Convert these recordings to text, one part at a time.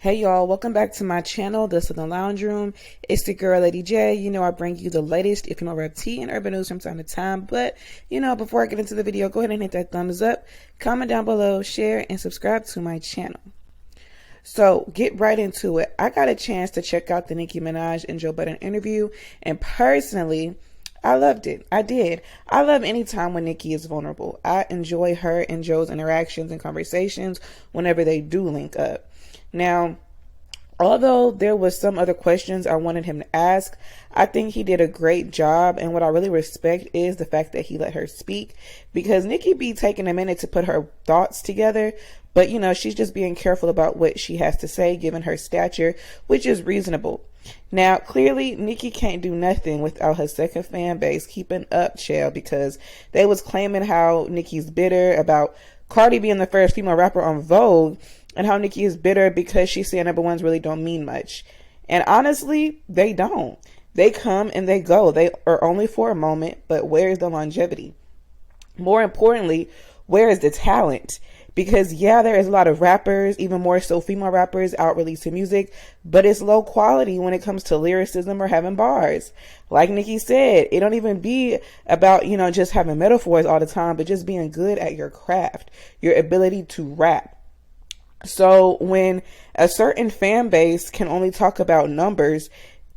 Hey y'all, welcome back to my channel, This is the Lounge Room. It's the girl Lady J. You know I bring you the latest if you know rap tea and urban news from time to time. But before I get into the video, go ahead and hit that thumbs up, comment down below, share, and subscribe to my channel. So get right into it. I got a chance to check out the Nicki Minaj and Joe Budden interview, and personally, I loved it. I did. I love any time when Nicki is vulnerable. I enjoy her and Joe's interactions and conversations whenever they do link up. Now, although there was some other questions I wanted him to ask, I think he did a great job. And what I really respect is the fact that he let her speak, because Nicki be taking a minute to put her thoughts together. But, she's just being careful about what she has to say, given her stature, which is reasonable. Now, clearly, Nicki can't do nothing without her second fan base keeping up, child, because they was claiming how Nicki's bitter about Cardi being the first female rapper on Vogue, and how Nicki is bitter because she's saying number ones really don't mean much. And honestly, they don't. They come and they go. They are only for a moment, but where is the longevity? More importantly, where is the talent? Because yeah, there is a lot of rappers, even more so female rappers, out releasing music, but it's low quality when it comes to lyricism or having bars. Like Nicki said, it don't even be about, just having metaphors all the time, but just being good at your craft, your ability to rap. So when a certain fan base can only talk about numbers,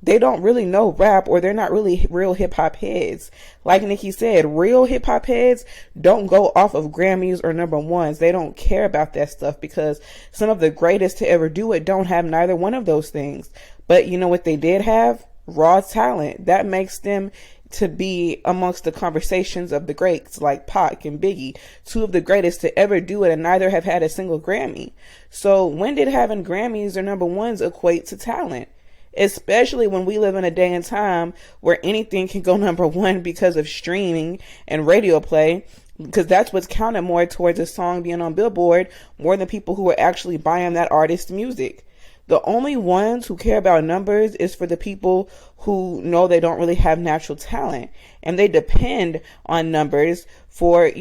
they don't really know rap, or they're not really real hip hop heads. Like Nicki said, real hip hop heads don't go off of Grammys or number ones. They don't care about that stuff, because some of the greatest to ever do it don't have neither one of those things. But you know what they did have? Raw talent. That makes them to be amongst the conversations of the greats like Pac and Biggie, two of the greatest to ever do it, and neither have had a single Grammy. So when did having Grammys or number ones equate to talent? Especially when we live in a day and time where anything can go number one because of streaming and radio play, because that's what's counted more towards a song being on Billboard, more than people who are actually buying that artist's music. The only ones who care about numbers is for the people who know they don't really have natural talent, and they depend on numbers for,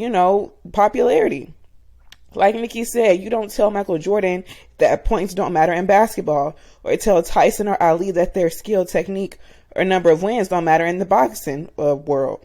popularity. Like Nicki said, you don't tell Michael Jordan that points don't matter in basketball, or tell Tyson or Ali that their skill, technique, or number of wins don't matter in the boxing world.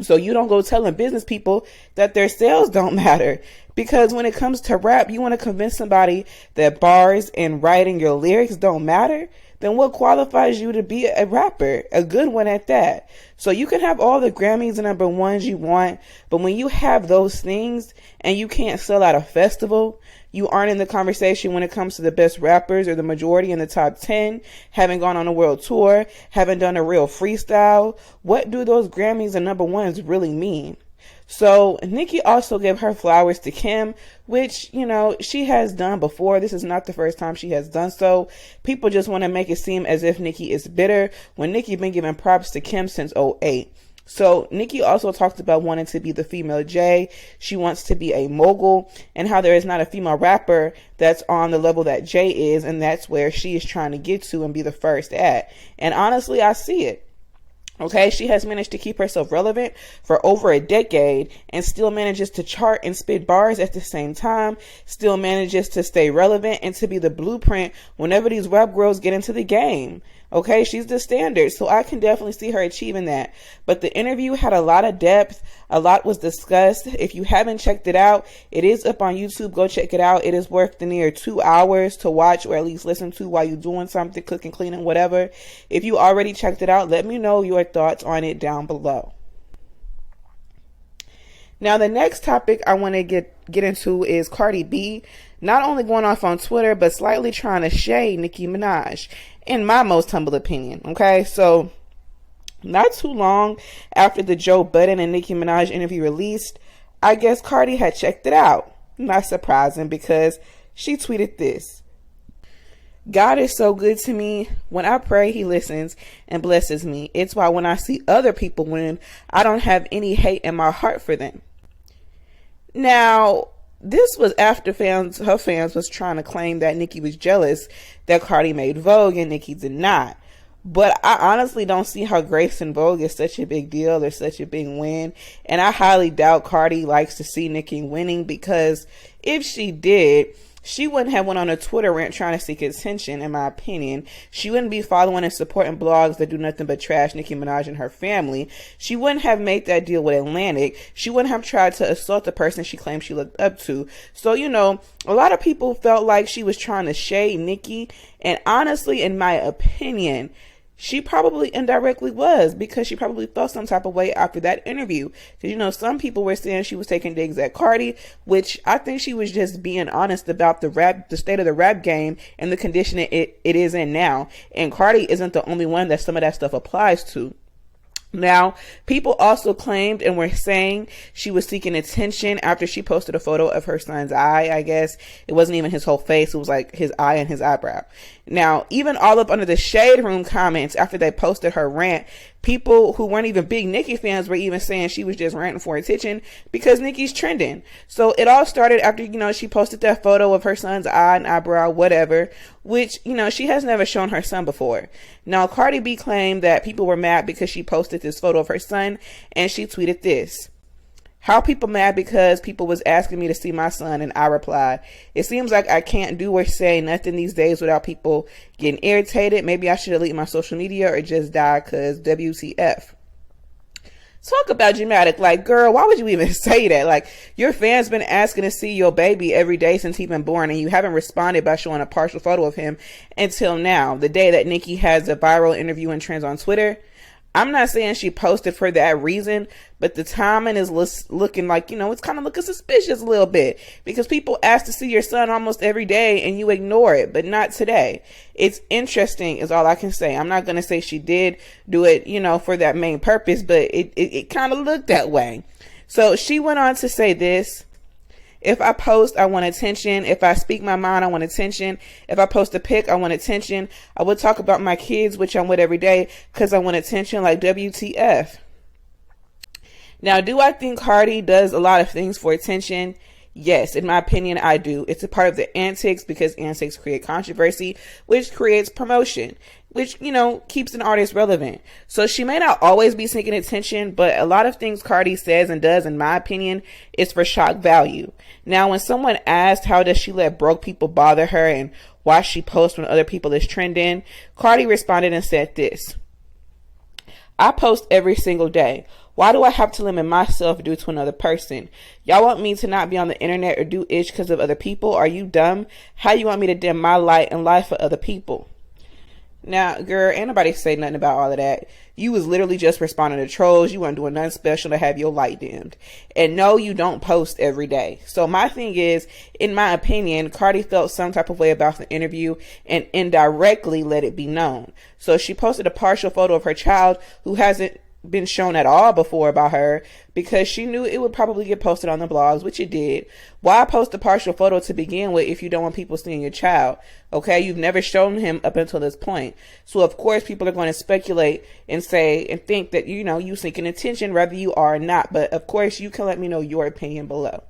So you don't go telling business people that their sales don't matter. Because when it comes to rap, you want to convince somebody that bars and writing your lyrics don't matter? Then what qualifies you to be a rapper? A good one at that. So you can have all the Grammys and number ones you want, but when you have those things and you can't sell out a festival, you aren't in the conversation when it comes to the best rappers or the majority in the top 10, haven't gone on a world tour, haven't done a real freestyle. What do those Grammys and number ones really mean? So Nicki also gave her flowers to Kim, which, she has done before. This is not the first time she has done so. People just want to make it seem as if Nicki is bitter, when Nicki been giving props to Kim since '08. So Nicki also talked about wanting to be the female J. She wants to be a mogul, and how there is not a female rapper that's on the level that J is, and that's where she is trying to get to and be the first at. And honestly, I see it. Okay, she has managed to keep herself relevant for over a decade and still manages to chart and spit bars at the same time, still manages to stay relevant and to be the blueprint whenever these rap girls get into the game. Okay, she's the standard, so I can definitely see her achieving that. But the interview had a lot of depth. A lot was discussed. If you haven't checked it out, it is up on YouTube. Go check it out. It is worth the near 2 hours to watch, or at least listen to while you're doing something, cooking, cleaning, whatever. If you already checked it out, let me know your thoughts on it down below. Now, the next topic I want to get into is Cardi B not only going off on Twitter, but slightly trying to shade Nicki Minaj, in my most humble opinion. Okay, so not too long after the Joe Budden and Nicki Minaj interview released, I guess Cardi had checked it out. Not surprising, because she tweeted this: God is so good to me. When I pray, he listens and blesses me. It's why when I see other people win, I don't have any hate in my heart for them. Now, this was after her fans was trying to claim that Nicki was jealous that Cardi made Vogue and Nicki did not. But I honestly don't see how Grace and Vogue is such a big deal or such a big win. And I highly doubt Cardi likes to see Nicki winning, because if she did, she wouldn't have went on a Twitter rant trying to seek attention, in my opinion. She wouldn't be following and supporting blogs that do nothing but trash Nicki Minaj and her family. She wouldn't have made that deal with Atlantic. She wouldn't have tried to assault the person she claimed she looked up to. So, you know, a lot of people felt like she was trying to shade Nicki. And honestly, in my opinion, she probably indirectly was, because she probably felt some type of way after that interview. Because, you know, some people were saying she was taking digs at Cardi, which I think she was just being honest about the state of the rap game and the condition it is in now. And Cardi isn't the only one that some of that stuff applies to. Now, people also claimed and were saying she was seeking attention after she posted a photo of her son's eye. I guess it wasn't even his whole face. It was like his eye and his eyebrow. Now, even all up under the Shade Room comments after they posted her rant, people who weren't even big Nicki fans were even saying she was just ranting for attention because Nicki's trending. So it all started after, you know, she posted that photo of her son's eye and eyebrow, whatever, which, you know, she has never shown her son before. Now, Cardi B claimed that people were mad because she posted this photo of her son, and she tweeted this: "How people mad because people was asking me to see my son?" And I replied, "It seems like I can't do or say nothing these days without people getting irritated. Maybe I should delete my social media or just die, cause WTF." Talk about dramatic. Like, girl, why would you even say that? Like, your fans been asking to see your baby every day since he been born, and you haven't responded by showing a partial photo of him until now, the day that Nicki has a viral interview and trends on Twitter. I'm not saying she posted for that reason, but the timing is looking like, you know, it's kind of looking suspicious a little bit, because people ask to see your son almost every day and you ignore it, but not today. It's interesting is all I can say. I'm not going to say she did do it, you know, for that main purpose, but it kind of looked that way. So she went on to say this: "If I post, I want attention. If I speak my mind, I want attention. If I post a pic, I want attention. I would talk about my kids, which I'm with every day, because I want attention, like WTF." Now, do I think Cardi does a lot of things for attention? Yes, in my opinion, I do. It's a part of the antics, because antics create controversy, which creates promotion, which, you know, keeps an artist relevant. So she may not always be seeking attention, but a lot of things Cardi says and does, in my opinion, is for shock value. Now, when someone asked how does she let broke people bother her and why she posts when other people is trending, Cardi responded and said this: "I post every single day. Why do I have to limit myself due to another person? Y'all want me to not be on the internet or do ish because of other people? Are you dumb? How you want me to dim my light and life for other people?" Now, girl, ain't nobody say nothing about all of that. You was literally just responding to trolls. You weren't doing nothing special to have your light dimmed. And no, you don't post every day. So my thing is, in my opinion, Cardi felt some type of way about the interview and indirectly let it be known. So she posted a partial photo of her child who hasn't been shown at all before about her, because she knew it would probably get posted on the blogs, which it did. Why post a partial photo to begin with if you don't want people seeing your child? Okay, you've never shown him up until this point. So of course people are going to speculate and say and think that, you know, you seeking attention whether you are or not. But of course you can let me know your opinion below.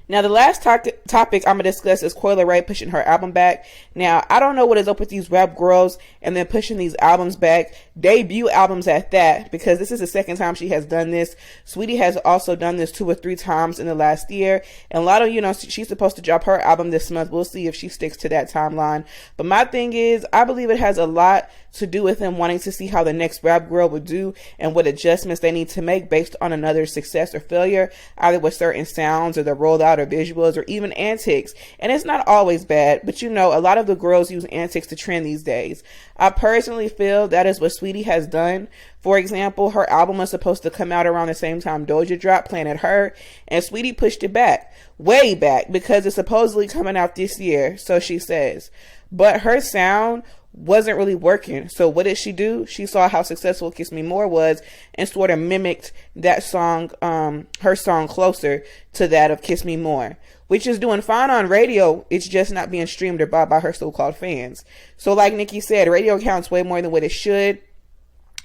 Now, the last topic I'm going to discuss is Leray pushing her album back. Now, I don't know what is up with these rap girls and then pushing these albums back, debut albums at that, because this is the second time she has done this. Sweetie has also done this 2 or 3 times in the last year. And Lotto, you know, she's supposed to drop her album this month. We'll see if she sticks to that timeline. But my thing is, I believe it has a lot to do with them wanting to see how the next rap girl would do and what adjustments they need to make based on another success or failure, either with certain sounds or the rollout or visuals or even antics. And it's not always bad, but you know, a lot of the girls use antics to trend these days. I personally feel that is what Sweetie has done. For example, her album was supposed to come out around the same time Doja dropped Planet Her, and Sweetie pushed it back, way back, because it's supposedly coming out this year, so she says. But her sound wasn't really working. So what did she do? She saw how successful Kiss Me More was and sort of mimicked that song, her song Closer, to that of Kiss Me More, which is doing fine on radio. It's just not being streamed or bought by her so-called fans. So like Nicki said, radio counts way more than what it should.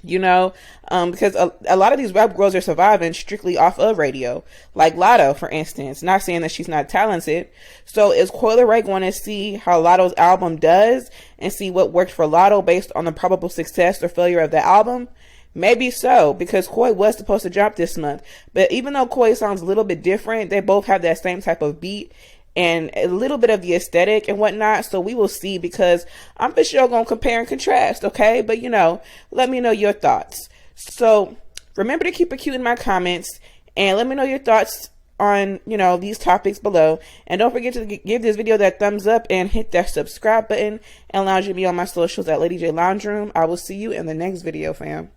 You know, because a lot of these rap girls are surviving strictly off of radio, like Lotto, for instance. Not saying that she's not talented. So is Leray going to see how Lotto's album does and see what worked for Lotto based on the probable success or failure of the album? Maybe so, because Koi was supposed to drop this month. But even though Koi sounds a little bit different, they both have that same type of beat. and a little bit of the aesthetic and whatnot. So we will see, because I'm for sure going to compare and contrast, okay? But, you know, let me know your thoughts. So remember to keep it cute in my comments, and let me know your thoughts on, you know, these topics below. And don't forget to give this video that thumbs up and hit that subscribe button, and lounge me on my socials at Lady J Lounge Room. I will see you in the next video, fam.